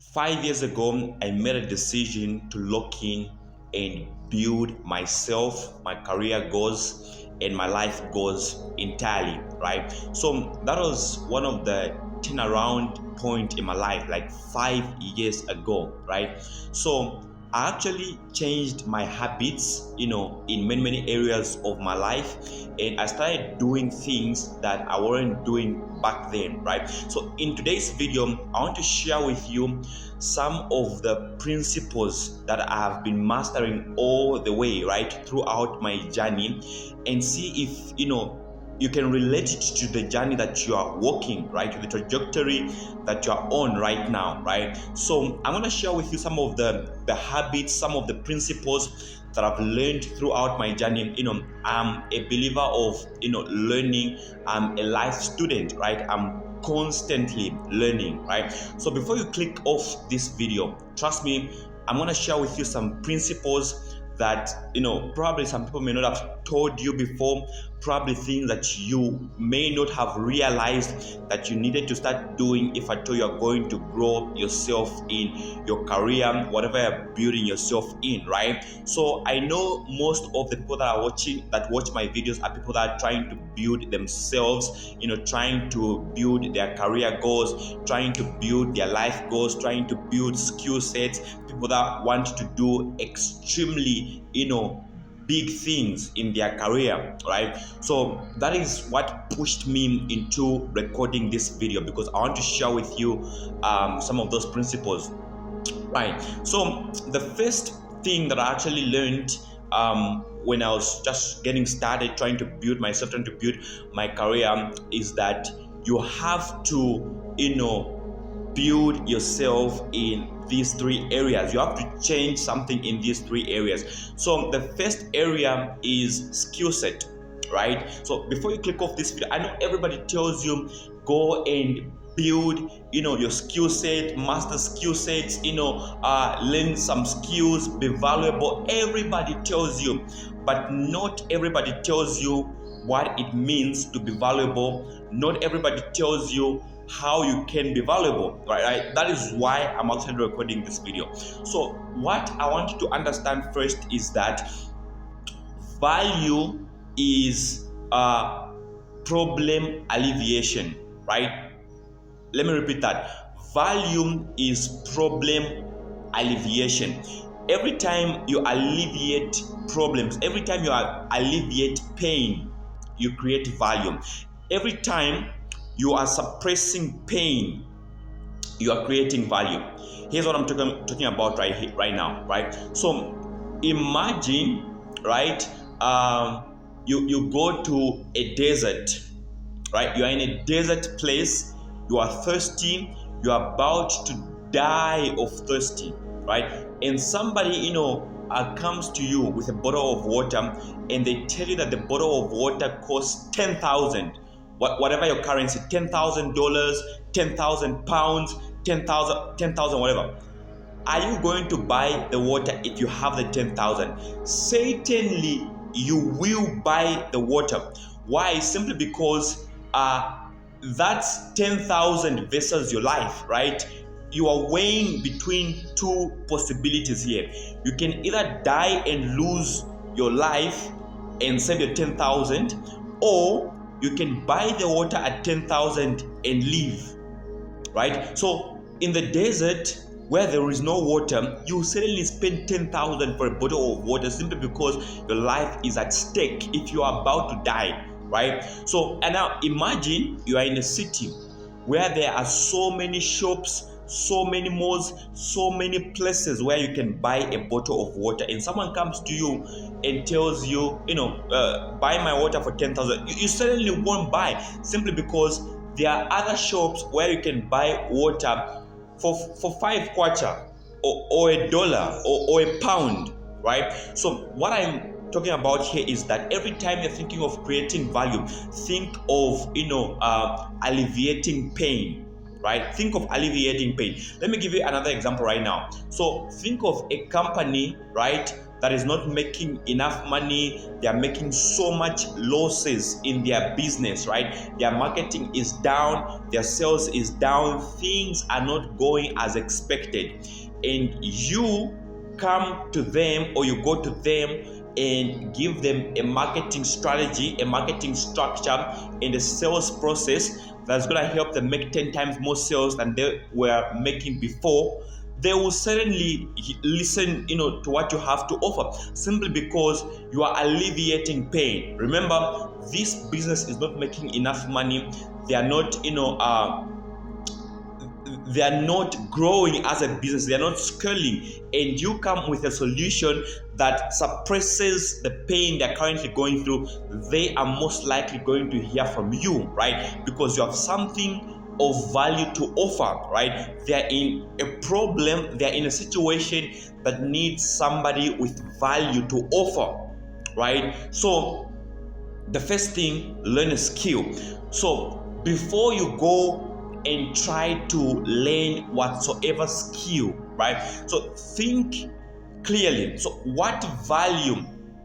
5 years ago, I made a decision to lock in and build myself, my career goals, and my life goals entirely, right? So that was one of the turnaround point in my life, like 5 years ago, right? So I actually changed my habits, in many areas of my life, and I started doing things that I weren't doing back then, right? So in today's video, I want to share with you some of the principles that I have been mastering all the way, right, throughout my journey, and see if you can relate it to the journey that you are walking, right, to the trajectory that you are on right now, right? So I'm going to share with you some of the habits, some of the principles that I've learned throughout my journey. I'm a believer of learning. I'm a life student, right? I'm constantly learning, right? So before you click off this video, trust me, I'm going to share with you some principles that probably some people may not have told you before, probably things that you may not have realized that you needed to start doing if at all you're going to grow yourself in your career, whatever you're building yourself in, right? So I know most of the people that watch my videos are people that are trying to build themselves, trying to build their career goals, trying to build their life goals, trying to build skill sets, people that want to do extremely big things in their career, right? So that is what pushed me into recording this video, because I want to share with you some of those principles, right? So the first thing that I actually learned when I was just getting started, trying to build myself, trying to build my career, is that you have to build yourself in these three areas. You have to change something in these three areas. So the first area is skill set, right? So before you click off this video, I know everybody tells you go and build your skill set, master skill sets, learn some skills, be valuable. Everybody tells you, but not everybody tells you what it means to be valuable. Not everybody tells you how you can be valuable, right? That is why I'm actually recording this video. So what I want you to understand first is that value is problem alleviation, right? Let me repeat that. Value is problem alleviation. Every time you alleviate problems, every time you alleviate pain, you create value. Every time you are suppressing pain, you are creating value. Here's what I'm talking about right now, right? So imagine, right, you go to a desert, right? You are in a desert place, you are thirsty, you are about to die of thirsty, right? And somebody comes to you with a bottle of water, and they tell you that the bottle of water costs 10,000, whatever your currency, $10,000, 10,000 pounds, 10,000 whatever. Are you going to buy the water if you have the 10,000? Certainly you will buy the water. Why? Simply because that's 10,000 versus your life, right? You are weighing between two possibilities here. You can either die and lose your life and save your 10,000, or you can buy the water at 10,000 and leave, right? So in the desert where there is no water, you suddenly spend 10,000 for a bottle of water simply because your life is at stake if you are about to die, right? So, and now imagine you are in a city where there are so many shops, so many malls, so many places where you can buy a bottle of water, and someone comes to you and tells you, buy my water for 10,000. You certainly won't buy, simply because there are other shops where you can buy water for 5 kwacha or $1 or a pound, right? So what I'm talking about here is that every time you're thinking of creating value, think of alleviating pain, right? Think of alleviating pain. Let me give you another example right now. So think of a company, right, that is not making enough money. They are making so much losses in their business, right? Their marketing is down, their sales is down, things are not going as expected. And you come to them, or you go to them and give them a marketing strategy, a marketing structure, and a sales process that's going to help them make 10 times more sales than they were making before, they will certainly listen, to what you have to offer, simply because you are alleviating pain. Remember, this business is not making enough money. They are not, they are not growing as a business, they are not scaling, and you come with a solution that suppresses the pain they're currently going through, they are most likely going to hear from you, right? Because you have something of value to offer, right? They're in a problem, they're in a situation that needs somebody with value to offer, right? So the first thing, learn a skill. So before you go and try to learn whatsoever skill, right? So think clearly. So what value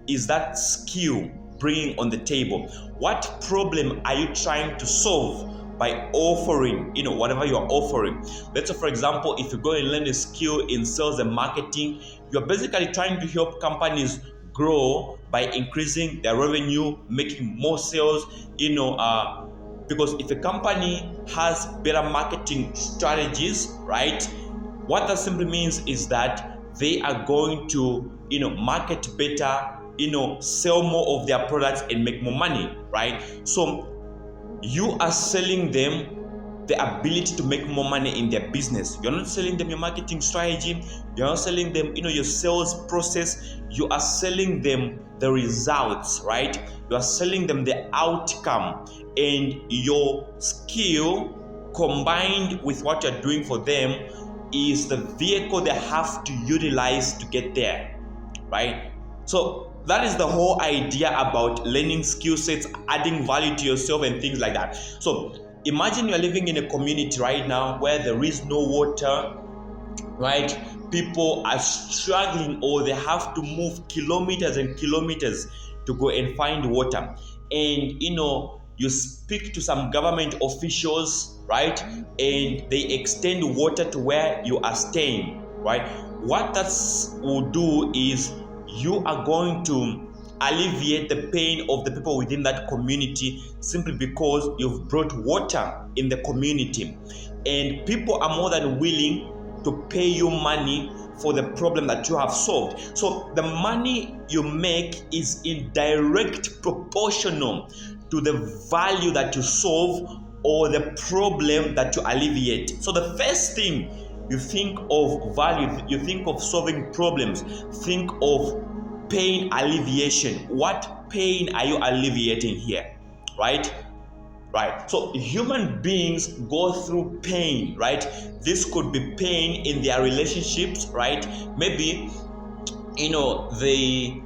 is that skill bringing on the table? What problem are you trying to solve by offering, whatever you're offering? Let's say, for example, if you go and learn a skill in sales and marketing, you're basically trying to help companies grow by increasing their revenue, making more sales, because if a company has better marketing strategies, right, what that simply means is that they are going to, market better, sell more of their products and make more money, right? So you are selling them the ability to make more money in their business. You're not selling them your marketing strategy. You're not selling them, your sales process. You are selling them the results, right? You are selling them the outcome, and your skill combined with what you're doing for them is the vehicle they have to utilize to get there, right? So that is the whole idea about learning skill sets, adding value to yourself and things like that. So imagine you're living in a community right now where there is no water, right? People are struggling, or they have to move kilometers and kilometers to go and find water. And you speak to some government officials, right? And they extend water to where you are staying, right? What that will do is you are going to alleviate the pain of the people within that community, simply because you've brought water in the community, and people are more than willing to pay you money for the problem that you have solved. So the money you make is in direct proportional to the value that you solve or the problem that you alleviate. So the first thing, you think of value, you think of solving problems, think of pain alleviation. What pain are you alleviating here, right? Right. So human beings go through pain, right? This could be pain in their relationships, right? Maybe they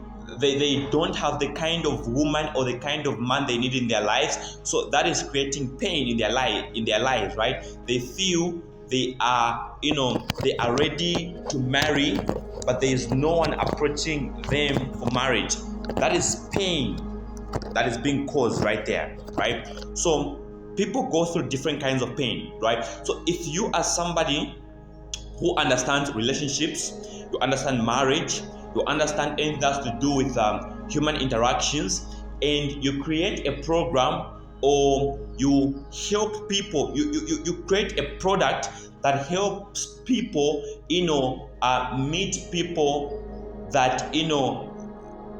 don't have the kind of woman or the kind of man they need in their lives, so that is creating pain in their lives, right? They feel they are ready to marry, but there is no one approaching them for marriage. That is pain that is being caused right there, right? So people go through different kinds of pain, right? So if you are somebody who understands relationships, you understand marriage, you understand anything that has to do with human interactions, and you create a program, or you help people, you create a product that helps people, meet people that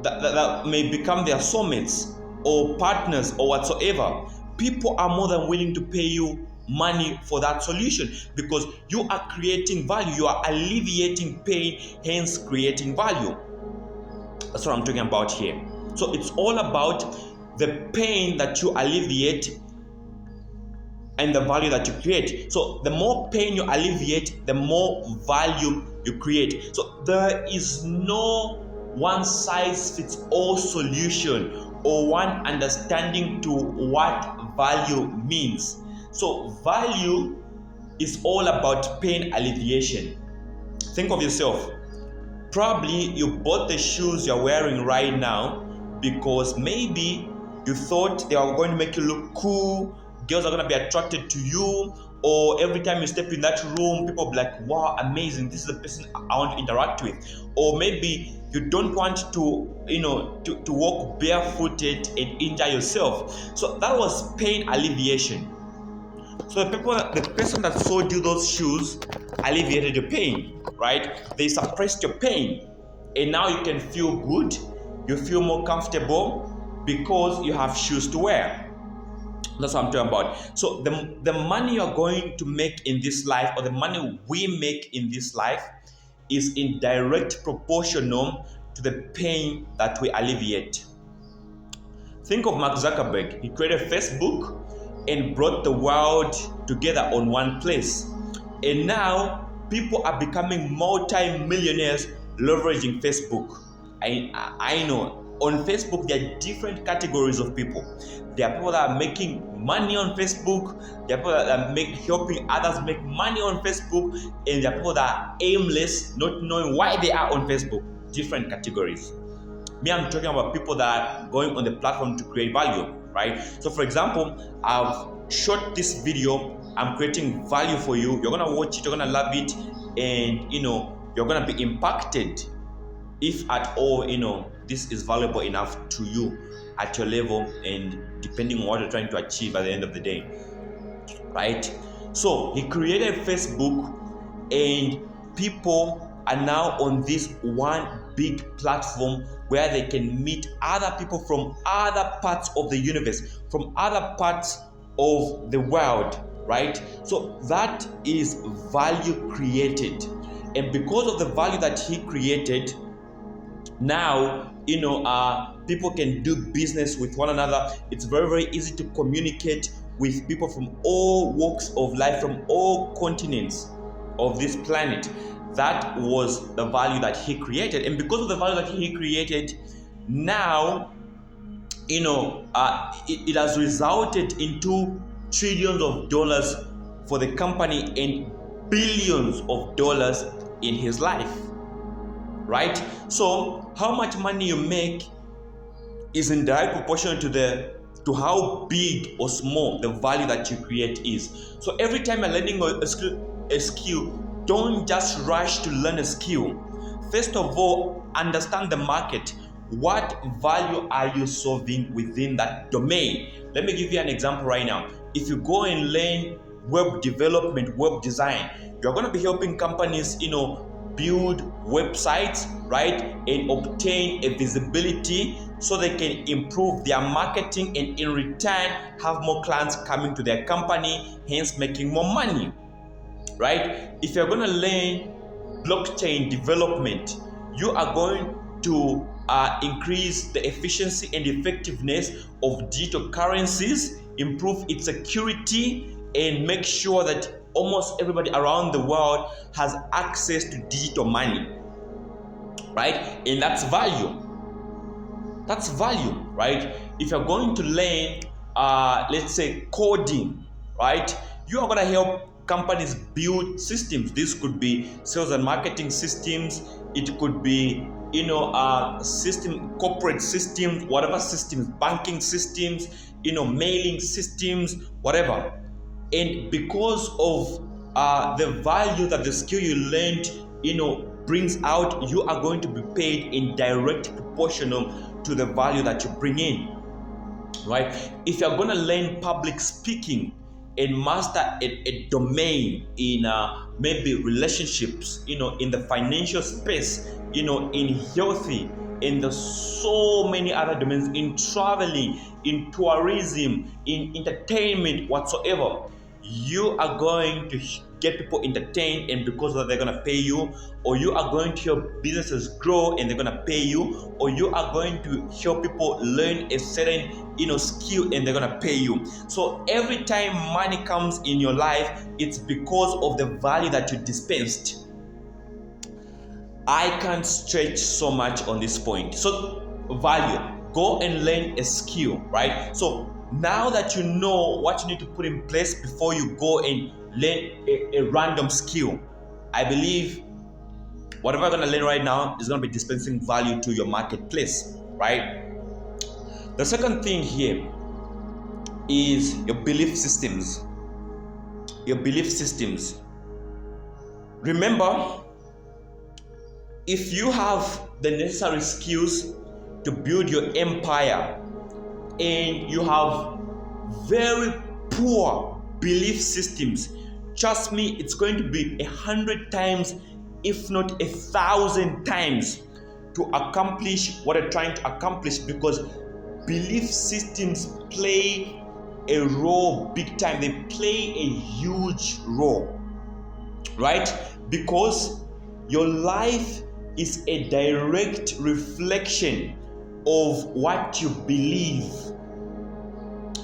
that may become their soulmates or partners or whatsoever, people are more than willing to pay you money for that solution, because you are creating value, you are alleviating pain, hence creating value. That's what I'm talking about here. So it's all about the pain that you alleviate and the value that you create. So the more pain you alleviate, the more value you create. So there is no one size fits all solution or one understanding to what value means. So value is all about pain alleviation. Think of yourself. Probably you bought the shoes you're wearing right now because maybe you thought they are going to make you look cool, girls are going to be attracted to you, or every time you step in that room, people will be like, wow, amazing, this is the person I want to interact with. Or maybe you don't want to walk barefooted and injure yourself. So that was pain alleviation. So the person that sold you those shoes alleviated your pain, right? They suppressed your pain, and now you can feel good. You feel more comfortable because you have shoes to wear. That's what I'm talking about. So the money you're going to make in this life, or the money we make in this life, is in direct proportional to the pain that we alleviate. Think of Mark Zuckerberg. He created Facebook and brought the world together on one place. And now people are becoming multi-millionaires leveraging Facebook. I know on Facebook there are different categories of people. There are people that are making money on Facebook. There are people that are helping others make money on Facebook. And there are people that are aimless, not knowing why they are on Facebook. Different categories. Me, I'm talking about people that are going on the platform to create value, right? So for example, I've shot this video. I'm creating value for you. You're gonna watch it, you're gonna love it, and you're gonna be impacted, if at all this is valuable enough to you at your level and depending on what you're trying to achieve at the end of the day, right? So he created Facebook, and people are now on this one big platform where they can meet other people from other parts of the universe, from other parts of the world, right? So that is value created. And because of the value that he created, now people can do business with one another. It's very, very easy to communicate with people from all walks of life, from all continents of this planet. That was the value that he created. And because of the value that he created, now it has resulted into trillions of dollars for the company and billions of dollars in his life, right? So how much money you make is in direct proportion to how big or small the value that you create is. So every time you're learning a skill, don't just rush to learn a skill. First of all, understand the market. What value are you solving within that domain? Let me give you an example right now. If you go and learn web development, web design, you're going to be helping companies, build websites, right, and obtain a visibility so they can improve their marketing and in return have more clients coming to their company, hence making more money, right? If you're going to learn blockchain development, you are going to increase the efficiency and effectiveness of digital currencies, improve its security, and make sure that almost everybody around the world has access to digital money, right? And that's value. That's value, right? If you're going to learn, let's say, coding, right? You are going to help companies build systems. This could be sales and marketing systems. It could be, corporate systems, whatever systems, banking systems, mailing systems, whatever. And because of the value that the skill you learned, brings out, you are going to be paid in direct proportional to the value that you bring in, right? If you're going to learn public speaking and master a domain in maybe relationships, in the financial space, in healthy, in the so many other domains, in traveling, in tourism, in entertainment, whatsoever, you are going to get people entertained, and because of that, they're going to pay you. Or you are going to help businesses grow and they're going to pay you. Or you are going to help people learn a certain skill and they're going to pay you. So every time money comes in your life, it's because of the value that you dispensed. I can't stretch so much on this point. So value, go and learn a skill, right? So now that you know what you need to put in place before you go and learn a random skill, I believe whatever you're going to learn right now is going to be dispensing value to your marketplace, right? The second thing here is your belief systems. Your belief systems. Remember, if you have the necessary skills to build your empire and you have very poor belief systems, trust me, it's going to be 100 times, if not 1,000 times, to accomplish what you're trying to accomplish, because belief systems play a role big time. They play a huge role, right? Because your life is a direct reflection of what you believe.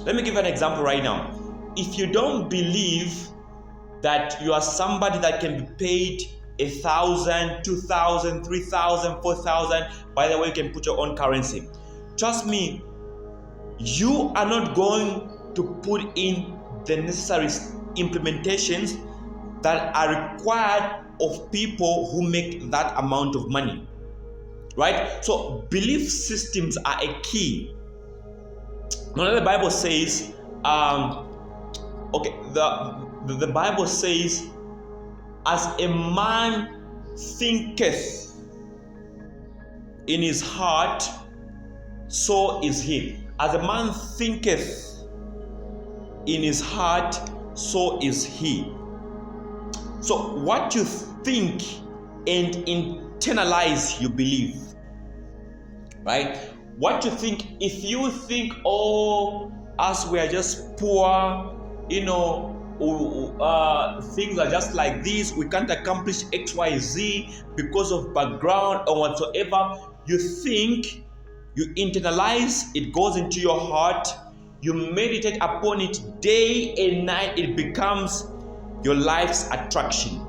Let me give you an example right now. If you don't believe that you are somebody that can be paid 1,000, 2,000, 3,000, 4,000, by the way, you can put your own currency. Trust me, you are not going to put in the necessary implementations that are required of people who make that amount of money, right? So belief systems are a key. Now the Bible says, the Bible says, as a man thinketh in his heart, so is he. As a man thinketh in his heart, so is he. So what you think and internalize, you believe, right? What you think, if you think, oh, us, we are just poor, things are just like this, we can't accomplish X, Y, Z because of background or whatsoever, you think, you internalize, it goes into your heart, you meditate upon it day and night, it becomes your life's attraction,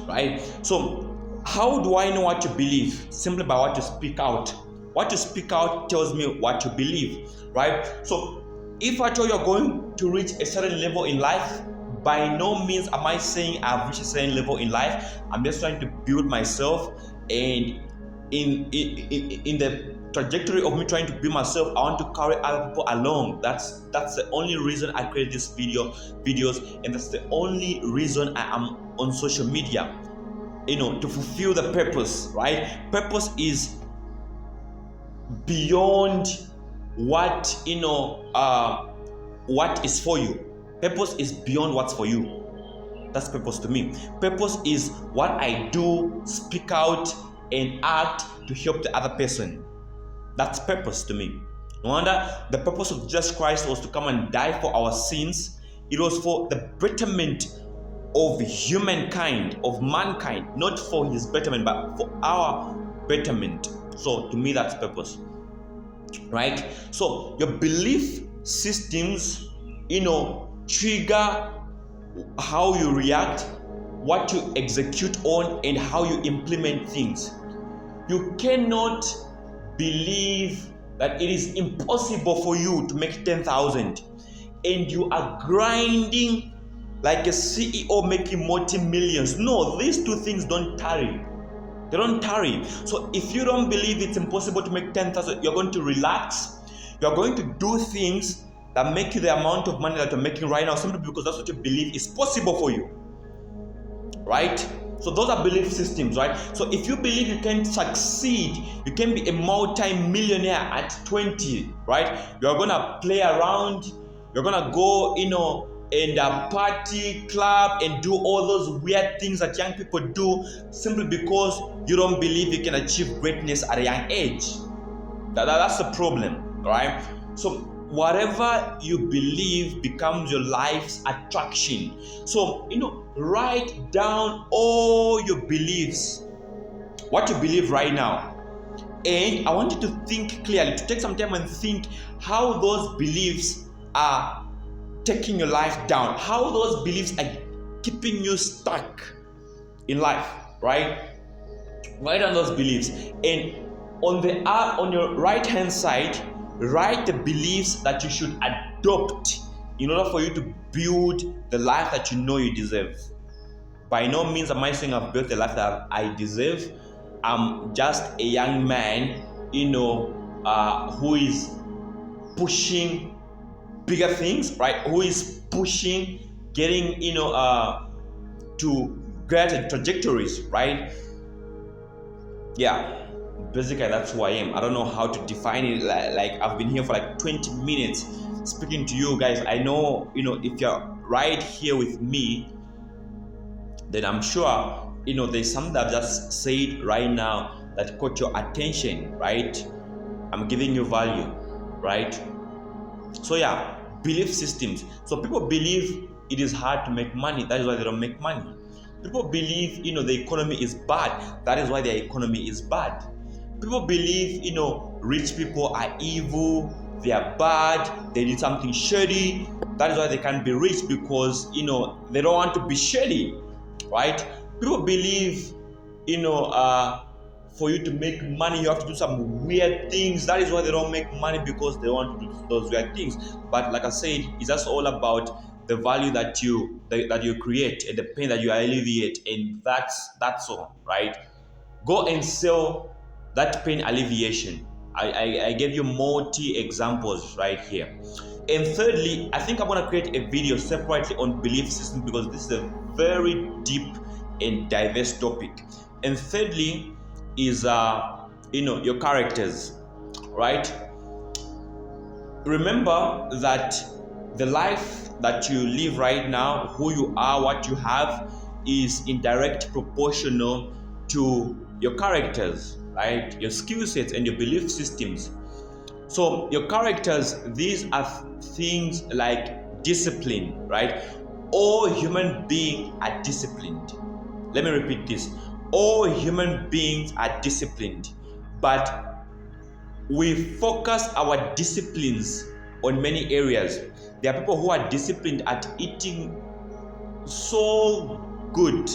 right? So how do I know what you believe? Simply by what you speak out. What you speak out tells me what you believe, right? So if at all you're going to reach a certain level in life, by no means am I saying I've reached a certain level in life. I'm just trying to build myself, and in the trajectory of me trying to build myself, I want to carry other people along. That's the only reason I create these videos, and that's the only reason I am on social media, to fulfill the purpose, right? Purpose is beyond what what is for you. Purpose is beyond what's for you. That's purpose to me. Purpose is what I do, speak out, and act to help the other person. That's purpose to me. No wonder the purpose of Jesus Christ was to come and die for our sins. It was for the betterment of humankind, of mankind, not for his betterment, but for our betterment. So to me, that's purpose, right? So your belief systems, trigger how you react, what you execute on, and how you implement things. You cannot believe that it is impossible for you to make 10,000 and you are grinding like a CEO making multi-millions. No, these two things don't tarry. They don't tarry. So if you don't believe it's impossible to make 10,000, you're going to relax. You're going to do things that make you the amount of money that you're making right now, simply because that's what you believe is possible for you, right? So those are belief systems, right? So if you believe you can succeed, you can be a multi-millionaire at 20, right? You're gonna play around, you're gonna go, in a party, club, and do all those weird things that young people do, simply because you don't believe you can achieve greatness at a young age. That's the problem, right? So whatever you believe becomes your life's attraction. So, write down all your beliefs, what you believe right now. And I want you to think clearly, to take some time and think how those beliefs are taking your life down, how those beliefs are keeping you stuck in life, right? Write down those beliefs. And on your right hand side, write the beliefs that you should adopt in order for you to build the life that you know you deserve. By no means am I saying I've built the life that I deserve. I'm just a young man, who is pushing bigger things, right? Who is pushing, getting, to greater trajectories, right? Yeah, basically that's who I am. I don't know how to define it. Like I've been here for like 20 minutes speaking to you guys. I know, if you're right here with me, then I'm sure, there's something that I've just said right now that caught your attention, right? I'm giving you value, right? So yeah, belief systems. So people believe it is hard to make money. That is why they don't make money. People believe, the economy is bad. That is why their economy is bad. People believe, rich people are evil. They are bad. They did something shady. That is why they can't be rich, because, they don't want to be shady, right? People believe, for you to make money, you have to do some weird things. That is why they don't make money, because they want to do those weird things. But like I said, it's just all about the value that you create and the pain that you alleviate, and that's all, right? Go and sell that pain alleviation. I gave you multi examples right here. And thirdly, I think I'm going to create a video separately on belief system, because this is a very deep and diverse topic. And thirdly is your characters, right? Remember that the life that you live right now, who you are, what you have, is in direct proportional to your characters, right? Your skill sets and your belief systems. So your characters, these are things like discipline, right? All human beings are disciplined. Let me repeat this. All human beings are disciplined, but we focus our disciplines on many areas. There are people who are disciplined at eating so good.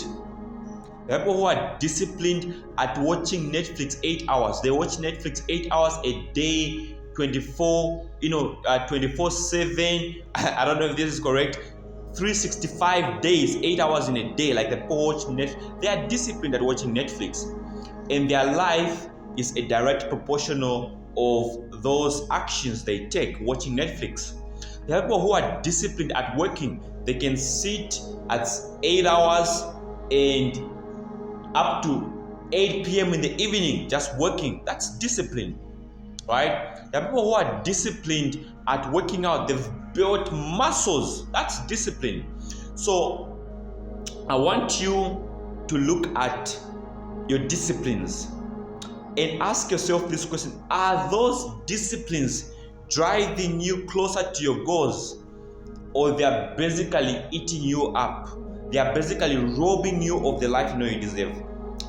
There are people who are disciplined at watching Netflix 8 hours. They watch Netflix 8 hours a day, 24/7. I don't know if this is correct. 365 days, 8 hours in a day, like the people watch Netflix. They are disciplined at watching Netflix, and their life is a direct proportional of those actions they take watching Netflix. There are people who are disciplined at working. They can sit at 8 hours and up to 8 p.m. in the evening just working. That's discipline, right? There are people who are disciplined at working out. They've built muscles. That's discipline. So I want you to look at your disciplines and ask yourself this question: are those disciplines driving you closer to your goals, or they are basically eating you up? They are basically robbing you of the life you know you deserve.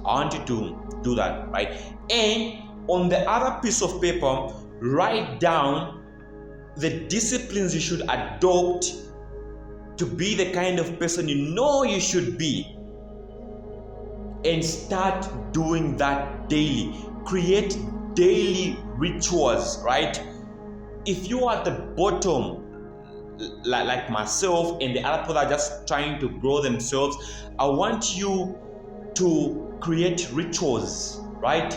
I want you to do that, right? And on the other piece of paper, write down the disciplines you should adopt to be the kind of person you know you should be, and start doing that daily. Create daily rituals, right? If you are at the bottom, like myself and the other people that are just trying to grow themselves, I want you to create rituals, right?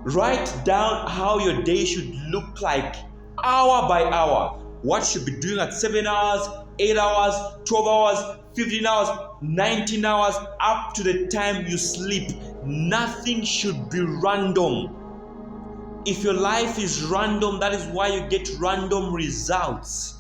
Write down how your day should look like, hour by hour. What you should be doing at 7 hours, 8 hours, 12 hours, 15 hours, 19 hours, up to the time you sleep. Nothing should be random. If your life is random, that is why you get random results.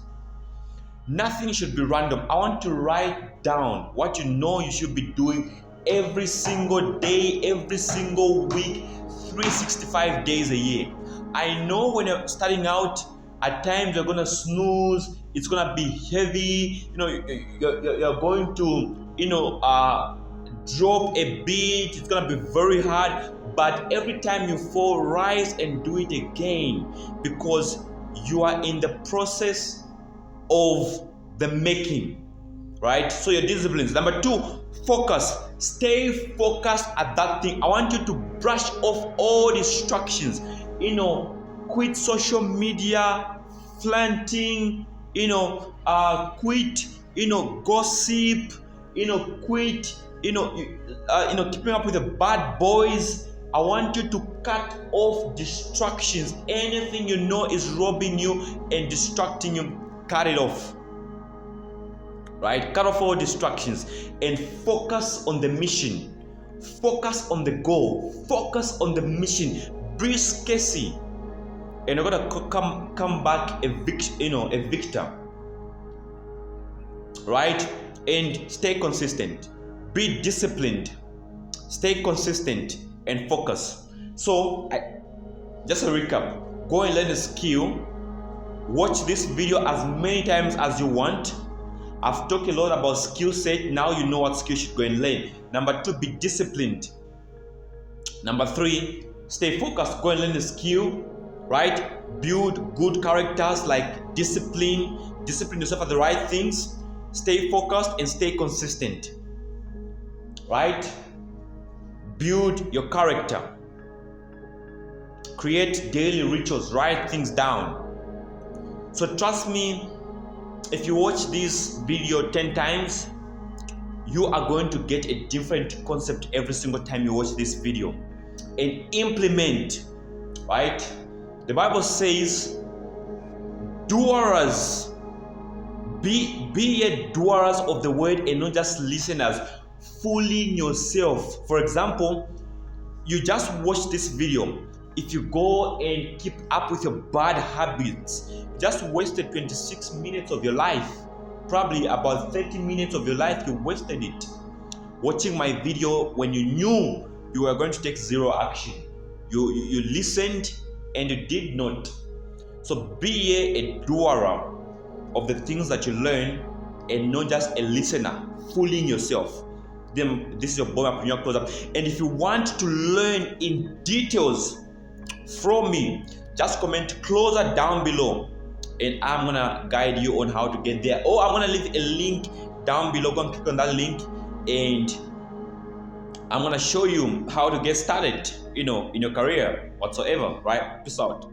Nothing should be random. I want to write down what you know you should be doing every single day, every single week, 365 days a year. I know when you're starting out, at times you're gonna snooze. It's gonna be heavy. You're going to, drop a bit. It's gonna be very hard. But every time you fall, rise and do it again, because you are in the process of the making, right? So your disciplines. Number 2, focus. Stay focused at that thing. I want you to brush off all distractions. Quit social media, flaunting, quit, gossip, quit, keeping up with the bad boys. I want you to cut off distractions. Anything you know is robbing you and distracting you, cut it off. Right? Cut off all distractions and focus on the mission. Focus on the goal. Focus on the mission. Be scarcity, and you're gonna come back a victor. Right? And stay consistent. Be disciplined. Stay consistent and focus. So, just a recap. Go and learn a skill. Watch this video as many times as you want. I've talked a lot about skill set. Now you know what skill you should go and learn. Number 2, be disciplined. Number 3, stay focused. Go and learn the skill, right? Build good characters like discipline yourself at the right things. Stay focused and stay consistent, right? Build your character. Create daily rituals. Write things down. So trust me, if you watch this video 10 times, you are going to get a different concept every single time you watch this video and implement, right? The Bible says, doers, be ye doers of the word and not just listeners, fooling yourself. For example, you just watch this video. If you go and keep up with your bad habits, just wasted 26 minutes of your life. Probably about 30 minutes of your life, you wasted it watching my video when you knew you were going to take zero action. You listened and you did not. So be a doer of the things that you learn and not just a listener, fooling yourself. Then this is your bomb up, your close up. And if you want to learn in details from me, just comment closer down below and I'm gonna guide you on how to get there. Or I'm gonna leave a link down below. Go and click on that link and I'm gonna show you how to get started, in your career whatsoever, right? Peace out.